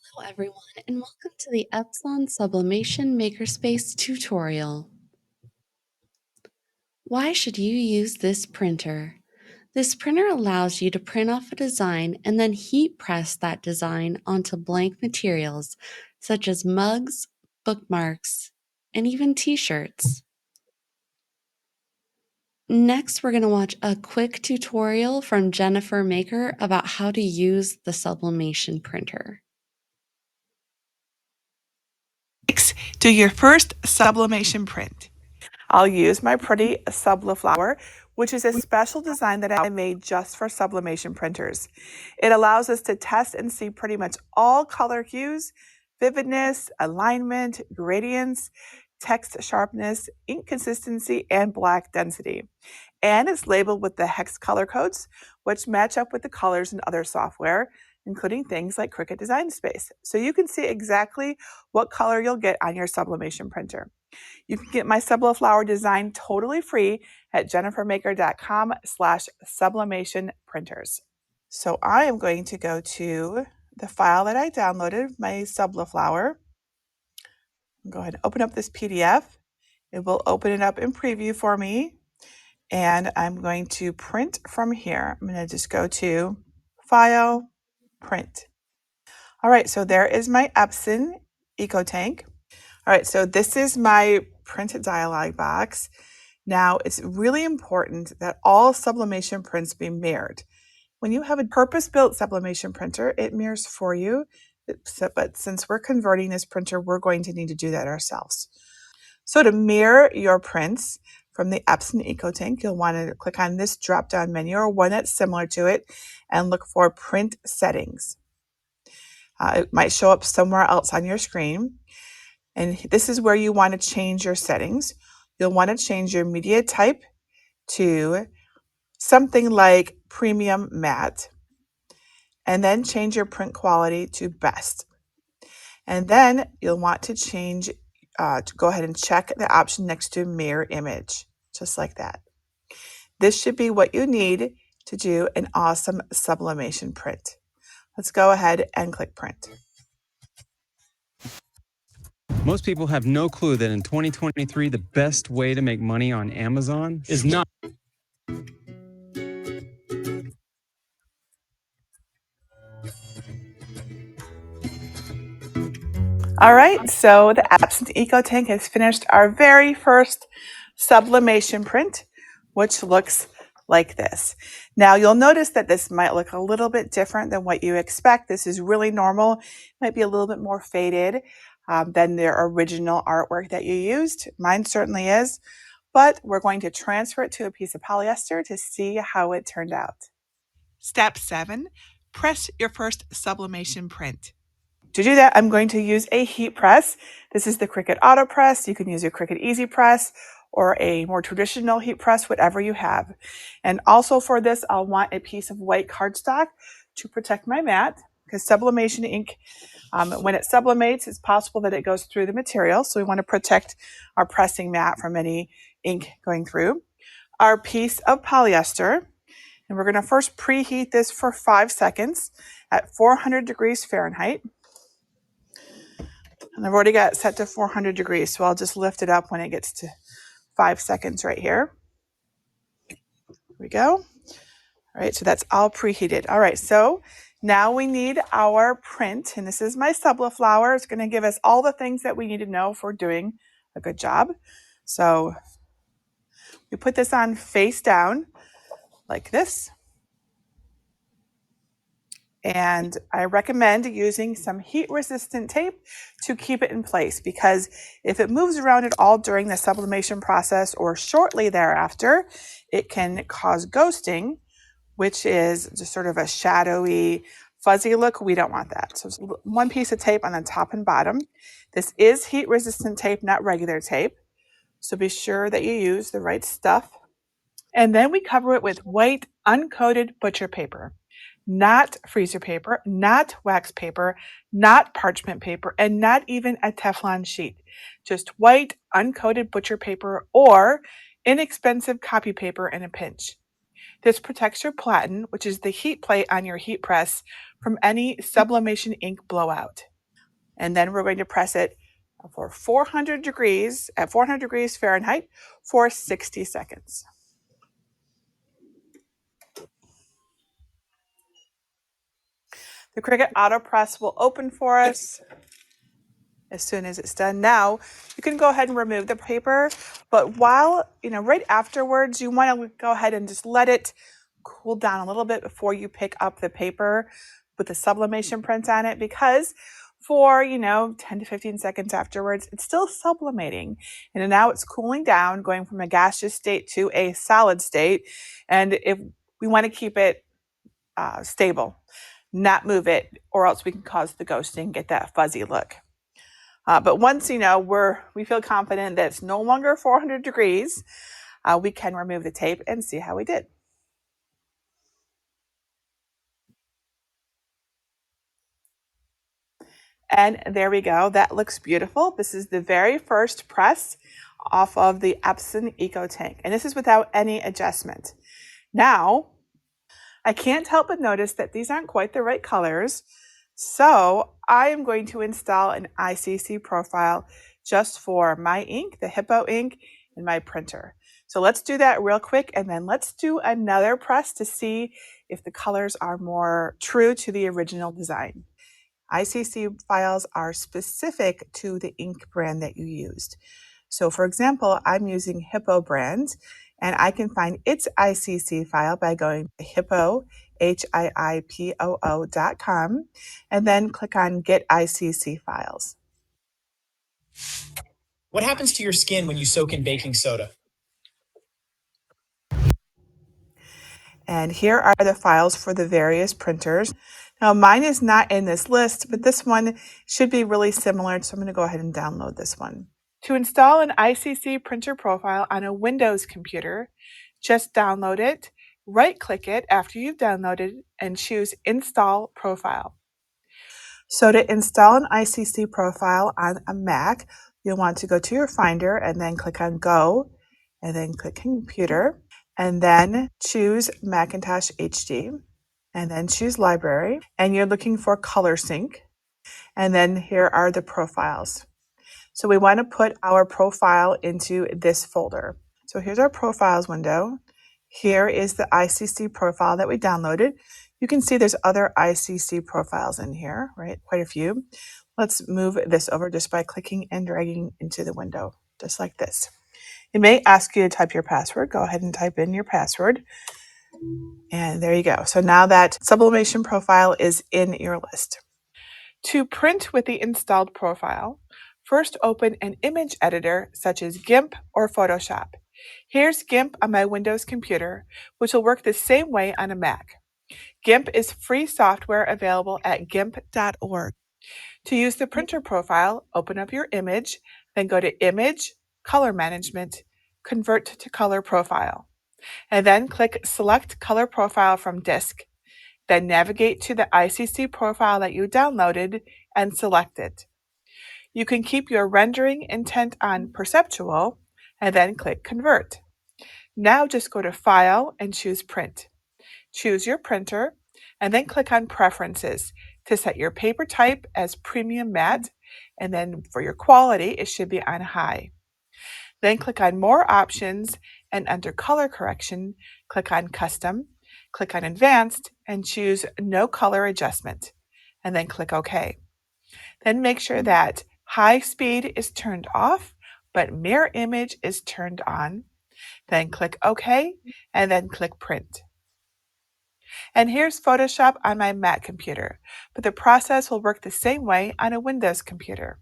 Hello everyone and welcome to the Epson Sublimation Makerspace tutorial. Why should you use this printer? This printer allows you to print off a design and then heat press that design onto blank materials such as mugs, bookmarks, and even t-shirts. Next, we're going to watch a quick tutorial from Jennifer Maker about how to use the sublimation printer. Do your first sublimation print. I'll use my pretty Subliflower, which is a special design that I made just for sublimation printers. It allows us to test and see pretty much all color hues, vividness, alignment, gradients, text sharpness, ink consistency, and black density. And it's labeled with the hex color codes, which match up with the colors in other software, including things like Cricut Design Space. So you can see exactly what color you'll get on your sublimation printer. You can get my Subliflower design totally free at jennifermaker.com/sublimation printers. So I am going to go to the file that I downloaded, my Subliflower. Go ahead and open up this PDF. It will open it up in preview for me. And I'm going to print from here. I'm going to just go to File, Print. All right, so there is my Epson EcoTank. All right, so this is my printed dialog box. Now, it's really important that all sublimation prints be mirrored. When you have a purpose-built sublimation printer, it mirrors for you. But since we're converting this printer, we're going to need to do that ourselves. So to mirror your prints from the Epson EcoTank, you'll want to click on this drop-down menu or one that's similar to it and look for Print Settings. It might show up somewhere else on your screen. And this is where you want to change your settings. You'll want to change your media type to something like Premium Matte, and then change your print quality to Best. And then you'll want to change to go ahead and check the option next to Mirror Image, just like that. This should be what you need to do an awesome sublimation print. Let's go ahead and click Print. Most people have no clue that in 2023, the best way to make money on Amazon is not. All right, so the Epson EcoTank has finished our very first sublimation print, which looks like this. Now you'll notice that this might look a little bit different than what you expect. This is really normal. It might be a little bit more faded than their original artwork that you used. Mine certainly is, but we're going to transfer it to a piece of polyester to see how it turned out. Step 7, press your first sublimation print. To do that, I'm going to use a heat press. This is the Cricut Auto Press. You can use your Cricut Easy Press or a more traditional heat press, whatever you have. And also for this, I'll want a piece of white cardstock to protect my mat, because sublimation ink, when it sublimates, it's possible that it goes through the material. So we want to protect our pressing mat from any ink going through. Our piece of polyester, and we're going to first preheat this for 5 seconds at 400 degrees Fahrenheit. And I've already got it set to 400 degrees, so I'll just lift it up when it gets to 5 seconds right here. Here we go. All right, so that's all preheated. All right, so now we need our print, and this is my Subliflower. It's going to give us all the things that we need to know for doing a good job. So we put this on face down like this. And I recommend using some heat-resistant tape to keep it in place, because if it moves around at all during the sublimation process or shortly thereafter, it can cause ghosting, which is just sort of a shadowy, fuzzy look. We don't want that. So it's one piece of tape on the top and bottom. This is heat-resistant tape, not regular tape. So be sure that you use the right stuff. And then we cover it with white uncoated butcher paper. Not freezer paper, not wax paper, not parchment paper, and not even a Teflon sheet. Just white, uncoated butcher paper or inexpensive copy paper in a pinch. This protects your platen, which is the heat plate on your heat press, from any sublimation ink blowout. And then we're going to press it for 400 degrees at 400 degrees Fahrenheit for 60 seconds. The Cricut Auto Press will open for us as soon as it's done. Now, you can go ahead and remove the paper, but while, right afterwards, you want to go ahead and just let it cool down a little bit before you pick up the paper with the sublimation print on it, because for, 10 to 15 seconds afterwards, it's still sublimating. And now it's cooling down, going from a gaseous state to a solid state. And if we want to keep it stable, not move it, or else we can cause the ghosting, get that fuzzy look. But once we feel confident that it's no longer 400 degrees, we can remove the tape and see how we did. And there we go. That looks beautiful. This is the very first press off of the Epson Eco Tank, and this is without any adjustment. Now, I can't help but notice that these aren't quite the right colors, so I am going to install an ICC profile just for my ink, the Hippo ink, and my printer. So let's do that real quick, and then let's do another press to see if the colors are more true to the original design. ICC files are specific to the ink brand that you used. So for example, I'm using Hippo brand, and I can find its ICC file by going to hippo, HIIPOO.com, and then click on Get ICC Files. What happens to your skin when you soak in baking soda? And here are the files for the various printers. Now mine is not in this list, but this one should be really similar, so I'm going to go ahead and download this one. To install an ICC printer profile on a Windows computer, just download it, right-click it after you've downloaded, and choose Install Profile. So to install an ICC profile on a Mac, you'll want to go to your Finder and then click on Go, and then click Computer, and then choose Macintosh HD, and then choose Library, and you're looking for Color Sync, and then here are the profiles. So we want to put our profile into this folder. So here's our profiles window. Here is the ICC profile that we downloaded. You can see there's other ICC profiles in here, right? Quite a few. Let's move this over just by clicking and dragging into the window, just like this. It may ask you to type your password. Go ahead and type in your password. And there you go. So now that sublimation profile is in your list. To print with the installed profile, first open an image editor such as GIMP or Photoshop. Here's GIMP on my Windows computer, which will work the same way on a Mac. GIMP is free software available at gimp.org. To use the printer profile, open up your image, then go to Image, Color Management, Convert to Color Profile, and then click Select Color Profile from Disk. Then navigate to the ICC profile that you downloaded and select it. You can keep your rendering intent on Perceptual and then click Convert. Now just go to File and choose Print. Choose your printer and then click on Preferences to set your paper type as Premium Matte, and then for your quality it should be on High. Then click on More Options, and under Color Correction, click on Custom, click on Advanced, and choose No Color Adjustment, and then click OK. Then make sure that High Speed is turned off, but Mirror Image is turned on. Then click OK, and then click Print. And here's Photoshop on my Mac computer, but the process will work the same way on a Windows computer.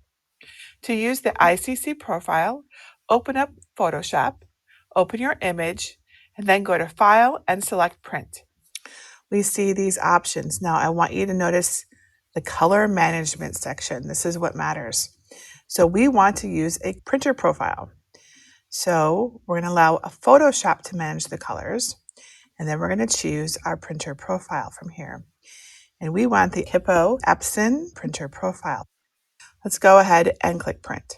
To use the ICC profile, open up Photoshop, open your image, and then go to File and select Print. We see these options. Now I want you to notice the color management section. This is what matters. So we want to use a printer profile. So we're going to allow a Photoshop to manage the colors, and then we're going to choose our printer profile from here. And we want the Hippo Epson printer profile. Let's go ahead and click Print.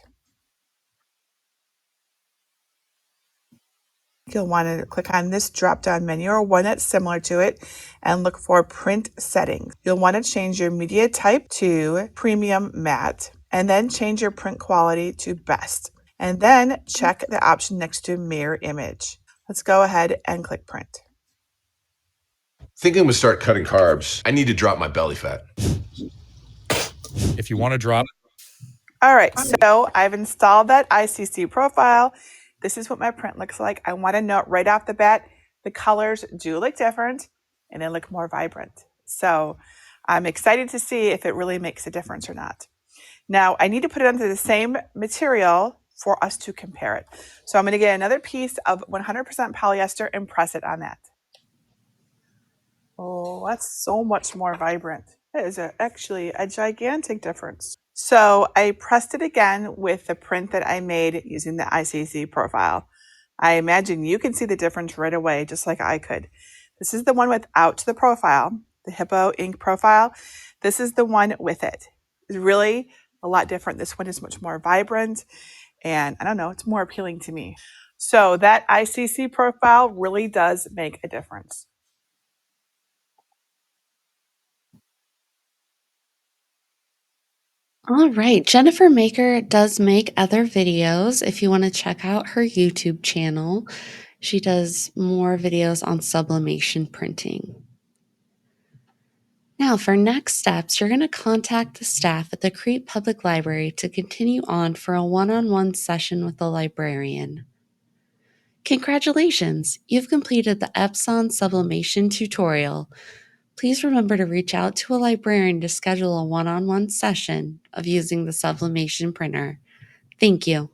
You'll want to click on this drop-down menu or one that's similar to it and look for print settings. You'll want to change your media type to premium matte and then change your print quality to best. And then check the option next to mirror image. Let's go ahead and click print. Thinking I'm gonna start cutting carbs. I need to drop my belly fat. If you want to drop. All right, so I've installed that ICC profile. This is what my print looks like. I want to note right off the bat, the colors do look different and they look more vibrant. So I'm excited to see if it really makes a difference or not. Now I need to put it onto the same material for us to compare it. So I'm going to get another piece of 100% polyester and press it on that. Oh, that's so much more vibrant. That is actually a gigantic difference. So I pressed it again with the print that I made using the ICC profile. I imagine you can see the difference right away, just like I could. This is the one without the profile, the Hippo ink profile. This is the one with it. It's really a lot different. This one is much more vibrant and I don't know, it's more appealing to me. So that ICC profile really does make a difference. All right, Jennifer Maker does make other videos if you want to check out her YouTube channel. She does more videos on sublimation printing. Now, for next steps, you're going to contact the staff at the Crete Public Library to continue on for a one-on-one session with the librarian. Congratulations! You've completed the Epson Sublimation tutorial. Please remember to reach out to a librarian to schedule a one-on-one session of using the sublimation printer. Thank you.